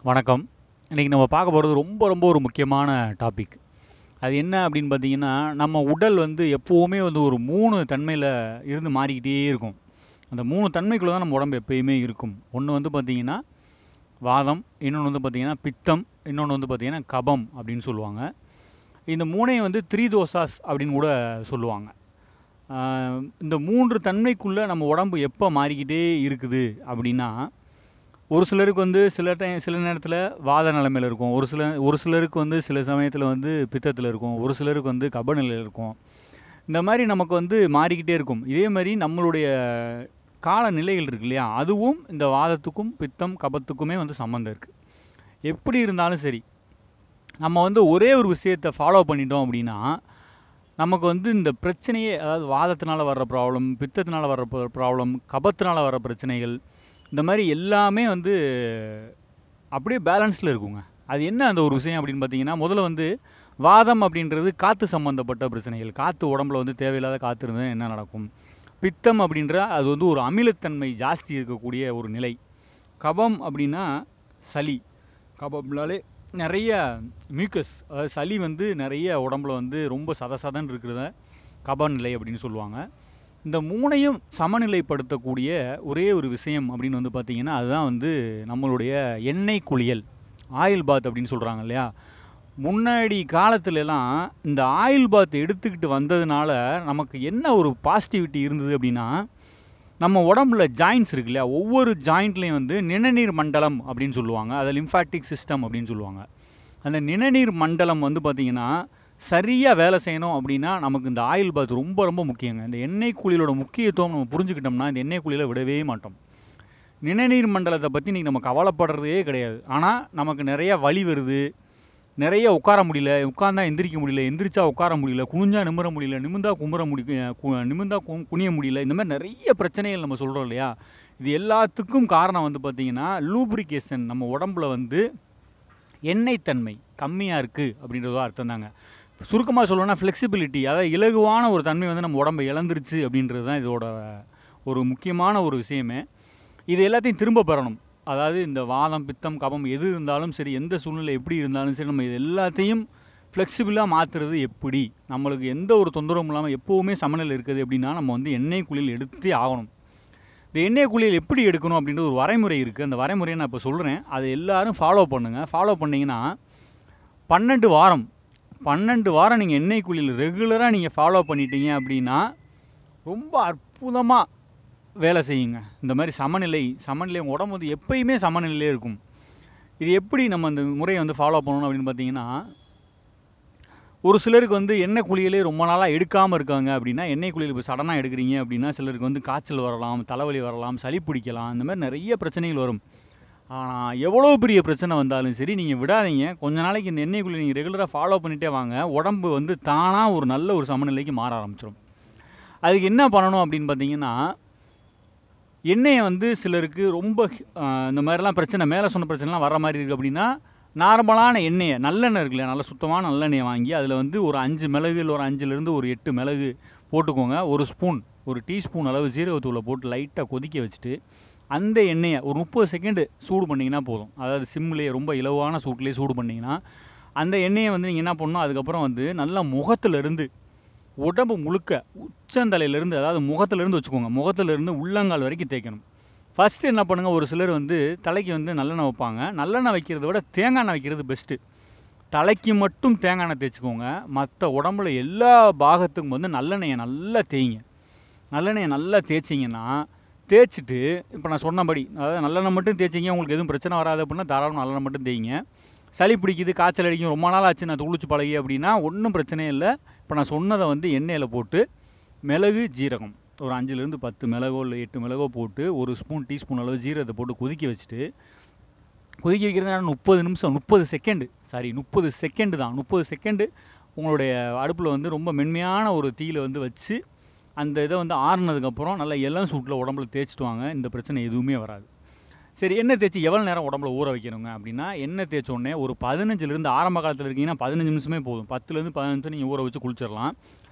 வணக்கம். இன்றைக்கி நம்ம பார்க்க போகிறது ரொம்ப ரொம்ப ஒரு முக்கியமான டாபிக். அது என்ன அப்படின்னு பார்த்தீங்கன்னா, நம்ம உடல் வந்து எப்போவுமே வந்து ஒரு 3 தன்மையில் இருந்து மாறிக்கிட்டே இருக்கும். அந்த 3 தன்மைக்குள்ளே தான் நம்ம உடம்பு எப்பயுமே இருக்கும். ஒன்று வந்து பார்த்திங்கன்னா வாதம், இன்னொன்று வந்து பார்த்திங்கன்னா பித்தம், இன்னொன்று வந்து பார்த்திங்கன்னா கபம் அப்படின்னு சொல்லுவாங்க. இந்த 3ஐயும் வந்து 3 தோசாஸ் அப்படின்னு கூட சொல்லுவாங்க. இந்த 3 தன்மைக்குள்ளே நம்ம உடம்பு எப்போ மாறிக்கிட்டே இருக்குது அப்படின்னா, ஒரு சிலருக்கு வந்து சில நேரத்தில் வாத நிலைமையில் இருக்கும். ஒரு சிலருக்கு வந்து சில சமயத்தில் வந்து பித்தத்தில் இருக்கும். ஒரு சிலருக்கு வந்து கப நிலையில் இருக்கும். இந்த மாதிரி நமக்கு வந்து மாறிக்கிட்டே இருக்கும். இதே மாதிரி நம்மளுடைய காலநிலைகள் இருக்கு இல்லையா, அதுவும் இந்த வாதத்துக்கும் பித்தம் கபத்துக்குமே வந்து சம்மந்தம் இருக்குது. எப்படி இருந்தாலும் சரி, நம்ம வந்து ஒரே ஒரு விஷயத்தை ஃபாலோ பண்ணிட்டோம் அப்படின்னா, நமக்கு வந்து இந்த பிரச்சனையே, அதாவது வாதத்தினால வர்ற ப்ராப்ளம், பித்தத்தினால வர்ற ப்ராப்ளம், கபத்தினால வர்ற பிரச்சனைகள், இந்த மாதிரி எல்லாமே வந்து அப்படியே பேலன்ஸில் இருக்குங்க. அது என்ன அந்த ஒரு விஷயம் அப்படின்னு பார்த்தீங்கன்னா, முதல்ல வந்து வாதம் அப்படின்றது காற்று சம்மந்தப்பட்ட பிரச்சனைகள். காற்று உடம்புல வந்து தேவையில்லாத காற்று இருந்தால் என்ன நடக்கும். பித்தம் அப்படின்ற அது வந்து ஒரு அமிலத்தன்மை ஜாஸ்தி இருக்கக்கூடிய ஒரு நிலை. கபம் அப்படின்னா சளி. கபம்னாலே நிறைய மியூக்கஸ், அதாவது சளி வந்து நிறைய உடம்புல வந்து ரொம்ப சதசதன்னு இருக்கிறத கப நிலை அப்படின்னு சொல்லுவாங்க. இந்த 3ஐயும் சமநிலைப்படுத்தக்கூடிய ஒரே ஒரு விஷயம் அப்படின்னு வந்து பார்த்திங்கன்னா, அதுதான் வந்து நம்மளுடைய எண்ணெய் குளியல், ஆயில் பாத் அப்படின்னு சொல்கிறாங்க இல்லையா. முன்னாடி காலத்துலலாம் இந்த ஆயில் பாத் எடுத்துக்கிட்டு வந்ததுனால நமக்கு என்ன ஒரு பாசிட்டிவிட்டி இருந்தது அப்படின்னா, நம்ம உடம்புல ஜாயின்ட்ஸ் இருக்கு இல்லையா, ஒவ்வொரு ஜாயிண்ட்லேயும் வந்து நிணநீர் மண்டலம் அப்படின்னு சொல்லுவாங்க. அதை லிம்ஃபாட்டிக் சிஸ்டம் அப்படின்னு சொல்லுவாங்க. அந்த நிணநீர் மண்டலம் வந்து பார்த்திங்கன்னா சரியாக வேலை செய்யணும் அப்படின்னா நமக்கு இந்த ஆயில் பாத் ரொம்ப ரொம்ப முக்கியங்க. இந்த எண்ணெய் குளியலோட முக்கியத்துவம் நம்ம புரிஞ்சுக்கிட்டோம்னா இந்த எண்ணெய் குளியலை விடவே மாட்டோம். நிணநீர் மண்டலத்தை பற்றி இன்றைக்கி நம்ம கவலைப்படுறதே கிடையாது. ஆனால் நமக்கு நிறைய வலி வருது, நிறைய உட்கார முடியல, உட்கார்ந்தா எந்திரிக்க முடியல, எந்திரிச்சா உட்கார முடியல, குனிஞ்சா நிமிர முடியல, நிமிர்ந்தா குனிய முடியல, இந்த மாதிரி நிறைய பிரச்சனைகள் நம்ம சொல்கிறோம் இல்லையா. இது எல்லாத்துக்கும் காரணம் வந்து பார்த்திங்கன்னா லூப்ரிகேஷன். நம்ம உடம்புல வந்து எண்ணெய் தன்மை கம்மியாக இருக்குது அப்படின்றதோ அர்த்தம் தாங்க. சுருக்கமாக சொல்லணும்னா ஃப்ளெக்சிபிலிட்டி, அதாவது இலகுவான ஒரு தன்மை வந்து நம்ம உடம்பை இழந்துருச்சு அப்படின்றது தான் இதோட ஒரு முக்கியமான ஒரு விஷயமே. இது எல்லாத்தையும் திரும்ப பெறணும். அதாவது இந்த வாதம், பித்தம், கபம் எது இருந்தாலும் சரி, எந்த சூழ்நிலை எப்படி இருந்தாலும் சரி, நம்ம இது எல்லாத்தையும் ஃப்ளெக்சிபிளாக மாற்றுறது எப்படி, நம்மளுக்கு எந்த ஒரு தொந்தரவும் இல்லாமல் எப்போவுமே சமநிலை இருக்குது அப்படின்னா நம்ம வந்து எண்ணெய் குளியல் எடுத்தே ஆகணும். இந்த எண்ணெய் குளியல் எப்படி எடுக்கணும் அப்படின்ற ஒரு வரைமுறை இருக்குது. அந்த வரைமுறையை நான் இப்போ சொல்கிறேன். அதை எல்லோரும் ஃபாலோ பண்ணுங்கள். ஃபாலோ பண்ணிங்கன்னா 12 வாரம் நீங்கள் எண்ணெய் குளியல் ரெகுலராக நீங்கள் ஃபாலோ பண்ணிட்டீங்க அப்படின்னா ரொம்ப அற்புதமாக வேலை செய்யுங்க. இந்த மாதிரி சமநிலை உங்கள் உடம்பு வந்து எப்பயுமே சமநிலையிலே இருக்கும். இது எப்படி நம்ம அந்த முறையை வந்து ஃபாலோ பண்ணணும் அப்படின்னு பார்த்தீங்கன்னா, ஒரு சிலருக்கு வந்து எண்ணெய் குளியலே ரொம்ப நாளாக எடுக்காமல் இருக்காங்க அப்படின்னா, எண்ணெய் குளியல் இப்போ சடனாக எடுக்கிறீங்க அப்படின்னா சிலருக்கு வந்து காய்ச்சல் வரலாம், தலைவலி வரலாம், சளி பிடிக்கலாம், இந்த மாதிரி நிறைய பிரச்சனைகள் வரும். ஆனால் எவ்வளோ பெரிய பிரச்சனை வந்தாலும் சரி நீங்கள் விடாதீங்க. கொஞ்ச நாளைக்கு இந்த எண்ணெய் குளியல் நீங்கள் ரெகுலராக ஃபாலோ பண்ணிகிட்டே வாங்க. உடம்பு வந்து தானாக ஒரு நல்ல ஒரு சமநிலைக்கு மாற ஆரம்பிச்சிடும். அதுக்கு என்ன பண்ணணும் அப்படின்னு பார்த்தீங்கன்னா, எண்ணெயை வந்து சிலருக்கு ரொம்ப இந்த மாதிரிலாம் பிரச்சனை, மேலே சொன்ன பிரச்சனைலாம் வர மாதிரி இருக்குது அப்படின்னா, நார்மலான எண்ணெயை, நல்லெண்ணெய் இருக்குல்ல, நல்ல சுத்தமான நல்லெண்ணெயை வாங்கி அதில் வந்து ஒரு 5 மிளகு இல்லை ஒரு 5லேருந்து ஒரு 8 மிளகு போட்டுக்கோங்க. ஒரு டீஸ்பூன் அளவு ஜீரகத்தூளை போட்டு லைட்டாக கொதிக்க வச்சுட்டு அந்த எண்ணெயை ஒரு 30 செகண்டு சூடு பண்ணிங்கன்னா போதும். அதாவது சிம்லேயே ரொம்ப இலவான சூட்லேயே சூடு பண்ணிங்கன்னா அந்த எண்ணெயை வந்து நீங்கள் என்ன பண்ணணும், அதுக்கப்புறம் வந்து நல்லா முகத்திலேருந்து உடம்பு முழுக்க உச்சந்தலையிலேருந்து, அதாவது முகத்திலேருந்து வச்சுக்கோங்க, முகத்திலேருந்து உள்ளங்கால் வரைக்கும் தேய்க்கணும். ஃபஸ்ட்டு என்ன பண்ணுங்கள், ஒரு சிலர் வந்து தலைக்கு வந்து நல்லெண்ணெய் வைப்பாங்க. நல்லெண்ணெய் வைக்கிறத விட தேங்காய் எண்ணெய் வைக்கிறது பெஸ்ட்டு. தலைக்கு மட்டும் தேங்காய் எண்ணெய் தேய்ச்சிக்கோங்க. மற்ற உடம்புல எல்லா பாகத்துக்கும் வந்து நல்லெண்ணெயை நல்லா தேய்ங்க. நல்லெண்ணெயை நல்லா தேய்ச்சிங்கன்னா, தேய்ச்சிட்டு இப்போ நான் சொன்னபடி, அதாவது நல்லெண்ணெய் மட்டும் தேய்ச்சிங்க, உங்களுக்கு எதுவும் பிரச்சனை வராது அப்படின்னா தாராளமாக நல்லெண்ணெய் மட்டும் தேய்ங்க. சளி பிடிக்குது, காய்ச்சல் அடிக்கும், ரொம்ப நாள் ஆச்சு நான் துளிச்சு பழகி அப்படின்னா ஒன்றும் பிரச்சனையே இல்லை. இப்போ நான் சொன்னதை வந்து எண்ணெயில் போட்டு மிளகு, ஜீரகம் ஒரு 5லேருந்து 10 மிளகோ இல்லை 8 மிளகோ போட்டு ஒரு டீஸ்பூன் அளவு ஜீரகத்தை போட்டு கொதிக்க வச்சுட்டு, கொதிக்க வைக்கிறதுனால 30 செகண்டு தான். 30 செகண்டு உங்களுடைய அடுப்பில் வந்து ரொம்ப மென்மையான ஒரு தீயில் வந்து வச்சு அந்த இதை வந்து ஆறுனதுக்கப்புறம் நல்லா இளம் சூட்டில் உடம்புல தேய்ச்சிட்டு வாங்க. இந்த பிரச்சனை எதுவுமே வராது. சரி, எண்ணெய் தேய்ச்சி எவ்வளோ நேரம் உடம்புல ஊற வைக்கணுங்க அப்படின்னா, எண்ணெய் தேய்ச்சோடனே ஒரு 15லேருந்து, ஆரம்ப காலத்தில் இருக்கீங்கன்னா 15 நிமிஷமே போதும். 10லேருந்து 15 நிமிஷம் நீங்கள் ஊற வச்சு குளிச்சிடலாம்.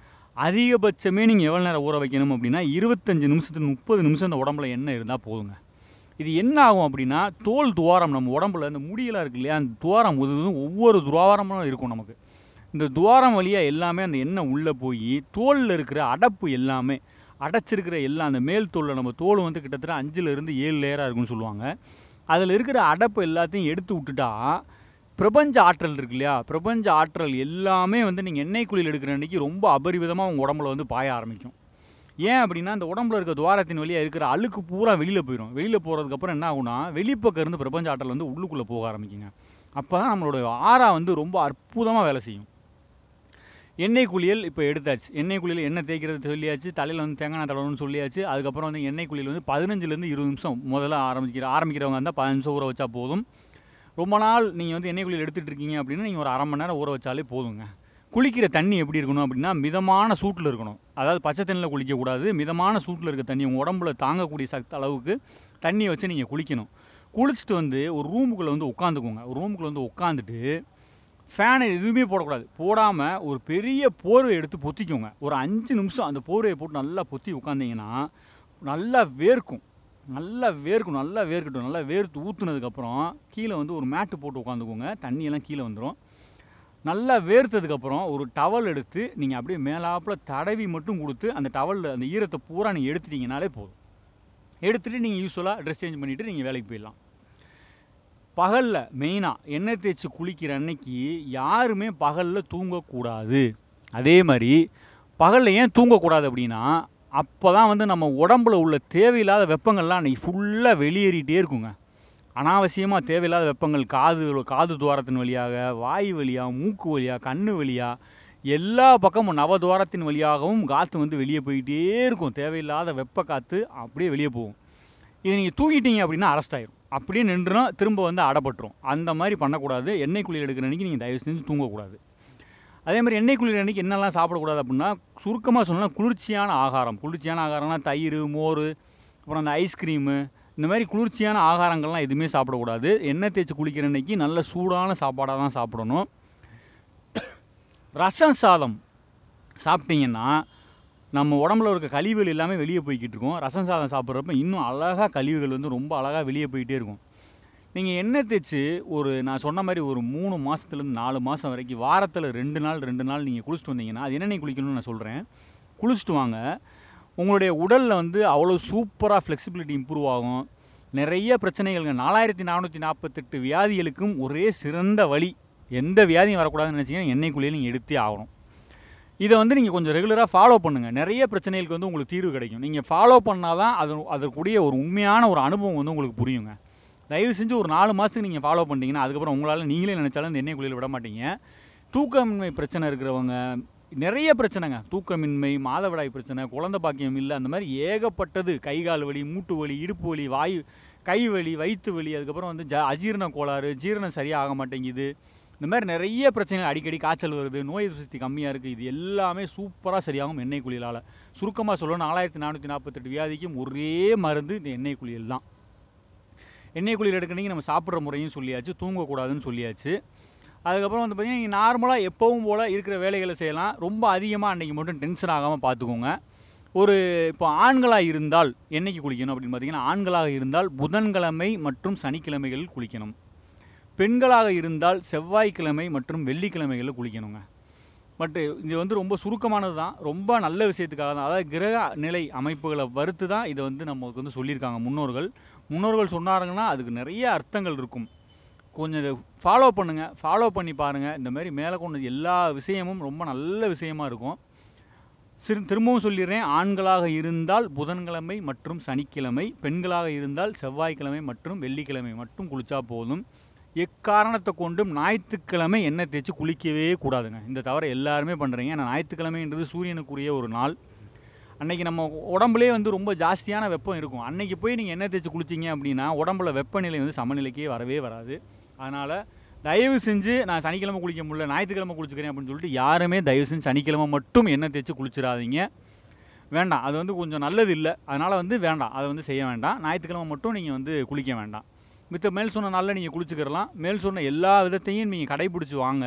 அதிகபட்சமே நீங்கள் எவ்வளோ நேரம் ஊற வைக்கணும் அப்படின்னா 25 நிமிஷத்துக்கு 30 நிமிஷம் இந்த உடம்புல எண்ணெய் இருந்தால் போதுங்க. இது என்ன ஆகும் அப்படின்னா, தோல் துவாரம் நம்ம உடம்புல இந்த முடியெல்லாம் இருக்கு இல்லையா, அந்த துவாரம் ஒவ்வொரு துவாரமும் இருக்கும் நமக்கு. இந்த துவாரம் வழியாக எல்லாமே அந்த எண்ணெய் உள்ளே போய் தோலில் இருக்கிற அடப்பு எல்லாமே அடைச்சிருக்கிற எல்லாம் அந்த மேல் தோலில் நம்ம தோல் வந்து கிட்டத்தட்ட 5லேருந்து 7 லேயராக இருக்குன்னு சொல்லுவாங்க. அதில் இருக்கிற அடப்பு எல்லாத்தையும் எடுத்து விட்டுட்டா பிரபஞ்ச ஆற்றல் இருக்கு இல்லையா, பிரபஞ்ச ஆற்றல் எல்லாமே வந்து நீங்கள் எண்ணெய் குளியல் எடுக்கிற அன்றைக்கி ரொம்ப அபரிவிதமாக உங்கள் உடம்புல வந்து பாய ஆரம்பிக்கும். ஏன் அப்படின்னா, அந்த உடம்புல இருக்க துவாரத்தின் வழியாக இருக்கிற அழுக்கு பூரா வெளியில் போயிடும். வெளியில் போகிறதுக்கப்புறம் என்ன ஆகுனா, வெளிப்பக்கம் இருந்து பிரபஞ்ச ஆற்றல் வந்து உள்ளுக்குள்ளே போக ஆரம்பிக்குங்க. அப்போ தான் நம்மளோட ஆறா வந்து ரொம்ப அற்புதமாக வேலை செய்யும். எண்ணெய் குளியல் இப்போ எடுத்தாச்சு. எண்ணெய் குளியல் எண்ணெய் தேய்க்கிறது சொல்லியாச்சு, தலையில் வந்து தேங்காய் தடவணும்னு சொல்லியாச்சு. அதுக்கப்புறம் வந்து எண்ணெய் குளியல் வந்து 15லேருந்து 20 நிமிஷம் முதல்ல ஆரம்பிக்கிறவங்க இருந்தால் 15 நிமிஷம் ஊற வச்சா போதும். ரொம்ப நாள் நீங்கள் வந்து எண்ணெய் குளியல் எடுத்துகிட்டு இருக்கீங்க அப்படின்னா, நீங்கள் ஒரு 1/2 மணி நேரம் ஊற வச்சாலே போதுங்க. குளிக்கிற தண்ணி எப்படி இருக்கணும் அப்படின்னா, மிதமான சூட்டில் இருக்கணும். அதாவது பச்சை தண்ணியில் குளிக்கக்கூடாது, மிதமான சூட்டில் இருக்க தண்ணி உங்கள் உடம்புல தாங்கக்கூடிய சக்தி அளவுக்கு தண்ணியை வச்சு நீங்கள் குளிக்கணும். குளிச்சுட்டு வந்து ஒரு ரூமுக்குள்ளே வந்து உட்காந்துக்கோங்க. ஒரு ரூமுக்குள்ளே வந்து உட்காந்துட்டு ஃபேனை எதுவுமே போடக்கூடாது. போடாமல் ஒரு பெரிய போர்வை எடுத்து பொத்திக்கோங்க. ஒரு 5 நிமிஷம் அந்த போர்வையை போட்டு நல்லா பொத்தி உட்காந்திங்கன்னா நல்லா வேர்க்கும். நல்லா வேர்க்கட்டும். நல்லா வேர்த்து ஊற்றுனதுக்கப்புறம் கீழே வந்து ஒரு மேட்டு போட்டு உட்காந்துக்கோங்க. தண்ணியெல்லாம் கீழே வந்துடும். நல்லா வேர்த்ததுக்கப்புறம் ஒரு டவல் எடுத்து நீங்கள் அப்படியே மேலாப்பில் தடவி மட்டும் கொடுத்து அந்த டவலில் அந்த ஈரத்தை பூரா நீங்கள் எடுத்துட்டிங்கனாலே போதும். எடுத்துகிட்டு நீங்கள் யூஸ்வலாக ட்ரெஸ் சேஞ்ச் பண்ணிவிட்டு நீங்கள் வேலைக்கு போயிடலாம். பகலில் மெயினாக எண்ணெய் தேய்ச்சி குளிக்கிற அன்னைக்கு யாருமே பகலில் தூங்கக்கூடாது. அதே மாதிரி பகலில் ஏன் தூங்கக்கூடாது அப்படின்னா, அப்போ தான் வந்து நம்ம உடம்புல உள்ள தேவையில்லாத வெப்பங்கள்லாம் அன்றைக்கி ஃபுல்லாக வெளியேறிட்டே இருக்குங்க. அனாவசியமாக தேவையில்லாத வெப்பங்கள் காது துவாரத்தின் வழியாக, வாய் வழியாக, மூக்கு வழியாக, கண்ணு வழியாக, எல்லா பக்கமும் நவதுவாரத்தின் வழியாகவும் காற்று வந்து வெளியே போயிட்டே இருக்கும். தேவையில்லாத வெப்ப காற்று அப்படியே வெளியே போகும். இது நீங்கள் தூங்கிட்டீங்க அப்படின்னா அரெஸ்ட் ஆயிடும். அப்படியே நின்றுடும், திரும்ப வந்து அடைப்பட்டுரும். அந்த மாதிரி பண்ணக்கூடாது. எண்ணெய் குளியல் எடுக்கிற அன்றைக்கி நீங்கள் தயவு செஞ்சு தூங்கக்கூடாது. அதே மாதிரி எண்ணெய் குளியல் அன்றைக்கி என்னெல்லாம் சாப்பிடக்கூடாது அப்படின்னா, சுருக்கமாக சொன்னால் குளிர்ச்சியான ஆகாரம்னா தயிர், மோர், அப்புறம் அந்த ஐஸ்கிரீமு, இந்த மாதிரி குளிர்ச்சியான ஆகாரங்கள்லாம் எதுவுமே சாப்பிடக்கூடாது. எண்ணெய் தேய்ச்சி குளிக்கிற அன்றைக்கி நல்ல சூடான சாப்பாடாக தான் சாப்பிடணும். ரசம் சாதம் சாப்பிட்டீங்கன்னா நம்ம உடம்புல இருக்க கழிவுகள் எல்லாமே வெளியே போய்கிட்டு இருக்கும். ரசம் சாதம் சாப்பிட்றப்ப இன்னும் அழகாக கழிவுகள் வந்து ரொம்ப அழகாக வெளியே போயிட்டே இருக்கும். நீங்கள் எண்ணெய் தேய்ச்சி நான் சொன்ன மாதிரி ஒரு 3 மாதத்துலேருந்து 4 மாதம் வரைக்கும் வாரத்தில் 2 நாள் நீங்கள் குளிச்சுட்டு வந்தீங்கன்னா, அது என்னென்ன குளிக்கணும்னு நான் சொல்கிறேன். குளிச்சுட்டு வாங்க. உங்களுடைய உடலில் வந்து அவ்வளோ சூப்பராக ஃப்ளெக்சிபிலிட்டி இம்ப்ரூவ் ஆகும். நிறைய பிரச்சனைகள்ங்க 4448 வியாதிகளுக்கும் ஒரே சிறந்த வழி. எந்த வியாதியும் வரக்கூடாதுன்னு நினச்சிங்கன்னா எண்ணெய் குளியல் நீங்கள் எடுத்தே ஆகணும். இதை வந்து நீங்கள் கொஞ்சம் ரெகுலராக ஃபாலோ பண்ணுங்கள். நிறைய பிரச்சனைகளுக்கு வந்து உங்களுக்கு தீர்வு கிடைக்கும். நீங்கள் ஃபாலோ பண்ணால் தான் அதற்குரிய ஒரு உண்மையான ஒரு அனுபவம் வந்து உங்களுக்கு புரியுங்க. தயவு செஞ்சு ஒரு 4 மாதத்துக்கு நீங்கள் ஃபாலோ பண்ணிட்டீங்கன்னா, அதுக்கப்புறம் உங்களால் நீங்களே நினச்சாலும் இந்த எண்ணெய் குளியல் விட மாட்டீங்க. தூக்கமின்மை பிரச்சனை இருக்கிறவங்க, நிறைய பிரச்சனைங்க. தூக்கமின்மை, மாதவிடாய் பிரச்சனை, குழந்தை பாக்கியம் இல்லை, அந்த மாதிரி ஏகப்பட்டது. கை கால் வலி, மூட்டு வலி, இடுப்பு வலி, கை வலி, வயிற்று வலி, அதுக்கப்புறம் வந்து அஜீரண கோளாறு, ஜீரணம் சரியாக ஆக மாட்டேங்குது. இந்த மாதிரி நிறைய பிரச்சனைகள், அடிக்கடி காய்ச்சல் வருது, நோய் எதிர்ப்பு சக்தி கம்மியாக இருக்குது. இது எல்லாமே சூப்பராக சரியாகும் எண்ணெய் குளியலால். சுருக்கமாக சொல்லணும், 4448 வியாதிக்கும் ஒரே மருந்து இந்த எண்ணெய் குளியல் தான். எண்ணெய் குளியல் எடுக்கணுங்க. நம்ம சாப்பிட்ற முறையும் சொல்லியாச்சு, தூங்கக்கூடாதுன்னு சொல்லியாச்சு. அதுக்கப்புறம் வந்து பார்த்திங்கன்னா, நீங்கள் நார்மலாக எப்பவும் போல் இருக்கிற வேலைகளை செய்யலாம். ரொம்ப அதிகமாக அன்றைக்கி மட்டும் டென்ஷன் ஆகாமல் பார்த்துக்கோங்க. இப்போ ஆண்களாக இருந்தால் என்னைக்கு குளிக்கணும் அப்படின்னு பார்த்தீங்கன்னா, ஆண்களாக இருந்தால் புதன்கிழமை மற்றும் சனிக்கிழமைகளில் குளிக்கணும். பெண்களாக இருந்தால் செவ்வாய்க்கிழமை மற்றும் வெள்ளிக்கிழமைகளில் குளிக்கணுங்க. இது வந்து ரொம்ப சுருக்கமானது தான். ரொம்ப நல்ல விஷயத்துக்காக தான். அதாவது கிரக நிலை அமைப்புகளை வறுத்து தான் இதை வந்து நமக்கு வந்து சொல்லியிருக்காங்க முன்னோர்கள் சொன்னாருங்கன்னா அதுக்கு நிறைய அர்த்தங்கள் இருக்கும். கொஞ்சம் இதை ஃபாலோ பண்ணுங்கள், ஃபாலோ பண்ணி பாருங்கள். இந்த மாதிரி மேலே கொண்டு எல்லா விஷயமும் ரொம்ப நல்ல விஷயமா இருக்கும். திரும்பவும் சொல்லிடுறேன், ஆண்களாக இருந்தால் புதன்கிழமை மற்றும் சனிக்கிழமை, பெண்களாக இருந்தால் செவ்வாய்க்கிழமை மற்றும் வெள்ளிக்கிழமை மட்டும் குளித்தா போதும். எக்காரணத்தை கொண்டும் ஞாயிற்றுக்கிழமை எண்ணெய் தேய்ச்சி குளிக்கவே கூடாதுங்க. இந்த தவிர எல்லாருமே பண்ணுறீங்க. ஏன்னா ஞாயிற்றுக்கிழமைன்றது சூரியனுக்குரிய ஒரு நாள். அன்றைக்கி நம்ம உடம்புலேயே வந்து ரொம்ப ஜாஸ்தியான வெப்பம் இருக்கும். அன்றைக்கி போய் நீங்கள் எண்ணெய் தேய்ச்சி குளிச்சிங்க அப்படின்னா உடம்புல வெப்பநிலை வந்து சமநிலைக்கே வரவே வராது. அதனால் தயவு செஞ்சு நான் சனிக்கிழமை குளிக்க முடியல, ஞாயிற்றுக்கிழமை குளிச்சுக்கிறேன் அப்படின்னு சொல்லிட்டு யாருமே தயவு செஞ்சு சனிக்கிழமை மட்டும் எண்ணெய் தேய்ச்சி குளிச்சிடாதீங்க. வேண்டாம், அது வந்து கொஞ்சம் நல்லது இல்லை. அதனால் வந்து வேண்டாம், அதை வந்து செய்ய வேண்டாம். ஞாயிற்றுக்கிழமை மட்டும் நீங்கள் வந்து குளிக்க வேண்டாம். மேல் சொன்ன நாளில் நீங்கள் குளிச்சுக்கிறலாம். மேல் சொன்ன எல்லா விதத்தையும் நீங்கள் கடைப்பிடிச்சி வாங்க.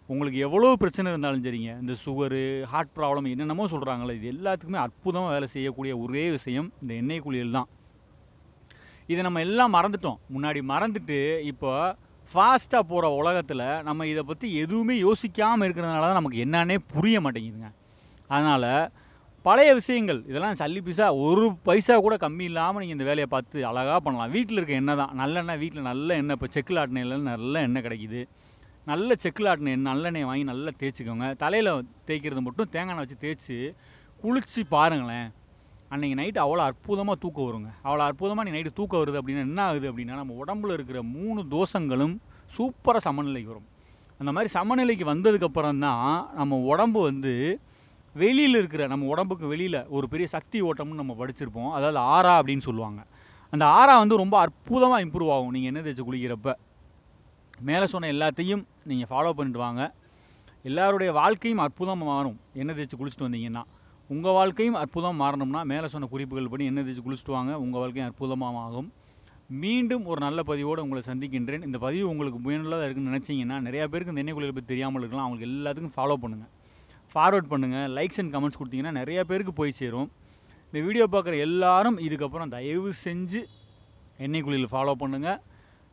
உங்களுக்கு எவ்வளோ பிரச்சனை இருந்தாலும் சரிங்க, இந்த சுகரு, ஹார்ட் ப்ராப்ளம் என்னென்னமோ சொல்கிறாங்களே, இது எல்லாத்துக்குமே அற்புதமாக வேலை செய்யக்கூடிய ஒரே விஷயம் இந்த எண்ணெய் குளியல் தான். இதை நம்ம எல்லாம் மறந்துட்டோம். முன்னாடி மறந்துட்டு இப்போ ஃபாஸ்ட்டாக போகிற உலகத்தில் நம்ம இதை பற்றி எதுவுமே யோசிக்காமல் இருக்கிறதுனால தான் நமக்கு என்னன்னே புரிய மாட்டேங்குதுங்க. அதனால் பழைய விஷயங்கள் இதெல்லாம் சல்லி பைசா, ஒரு பைசா கூட கம்மி இல்லாமல் நீங்கள் இந்த வேலையை பார்த்து அழகாக பண்ணலாம். வீட்டில் இருக்க எண்ணெய் தான், நல்லெண்ணெய். வீட்டில் நல்ல எண்ணெய், இப்போ செக்கில் ஆட்டின எண்ணெய், நல்ல எண்ணெய் கிடைக்கிது. நல்ல செக்கில் ஆட்டின எண்ணெய், நல்லெண்ணெய் வாங்கி நல்லா தேய்ச்சிக்கோங்க. தலையில் தேய்க்கிறது மட்டும் தேங்காய் எண்ணெய் வச்சு தேய்ச்சி குளித்து பாருங்களேன். அன்றைக்கி நைட்டு அவ்வளோ அற்புதமாக தூக்கம் வருங்க. அவ்வளோ அற்புதமாக நீ நைட்டு தூக்கம் வருது அப்படின்னா என்ன ஆகுது அப்படின்னா, நம்ம உடம்புல இருக்கிற 3 தோஷங்களும் சூப்பராக சமநிலைக்கு வரும். அந்த மாதிரி சமநிலைக்கு வந்ததுக்கப்புறம் தான் நம்ம உடம்பு வந்து வெளியில் இருக்கிற, நம்ம உடம்புக்கு வெளியில் ஒரு பெரிய சக்தி ஓட்டம்னு நம்ம படிச்சிருப்போம். அதாவது ஆரா அப்படின்னு சொல்லுவாங்க. அந்த ஆரா வந்து ரொம்ப அற்புதமாக இம்ப்ரூவ் ஆகும் நீங்கள் எண்ணெய் தேய்ச்சி குளிக்கிறப்ப. மேலே சொன்ன எல்லாத்தையும் நீங்கள் ஃபாலோ பண்ணிட்டு வாங்க. எல்லாருடைய வாழ்க்கையும் அற்புதமாக மாறும் எண்ணெய் தேய்ச்சி குளிச்சுட்டு வந்தீங்கன்னா. உங்கள் வாழ்க்கையும் அற்புதமாக மாறணும்னா மேலே சொன்ன குறிப்புகள் படி எண்ணெய் தேய்ச்சி குளிச்சுட்டு வாங்க. உங்கள் வாழ்க்கையும் அற்புதமாக ஆகும். மீண்டும் ஒரு நல்ல பதிவோடு உங்களை சந்திக்கின்றேன். இந்த பதிவு உங்களுக்கு பயனுள்ளதாக இருக்குன்னு நினச்சிங்கன்னா, நிறையா பேருக்கு இந்த எண்ணெய் குளியலை பற்றி தெரியாமல் இருக்கலாம். அவங்களுக்கு எல்லாத்துக்கும் ஃபாலோ பண்ணுங்கள், ஃபார்வர்ட் பண்ணுங்கள், லைக்ஸ் அண்ட் கமெண்ட்ஸ் கொடுத்தீங்கன்னா நிறையா பேருக்கு போய் சேரும். இந்த வீடியோ பார்க்குற எல்லாரும் இதுக்கப்புறம் தயவு செஞ்சு எண்ணெய் குளியல் ஃபாலோ பண்ணுங்கள்.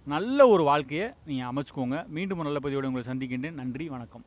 நல்ல ஒரு வாழ்க்கையை நீங்கள் அமைச்சுக்கோங்க. மீண்டும் ஒரு நல்ல பதிவோடு உங்களை சந்திக்கின்றேன். நன்றி, வணக்கம்.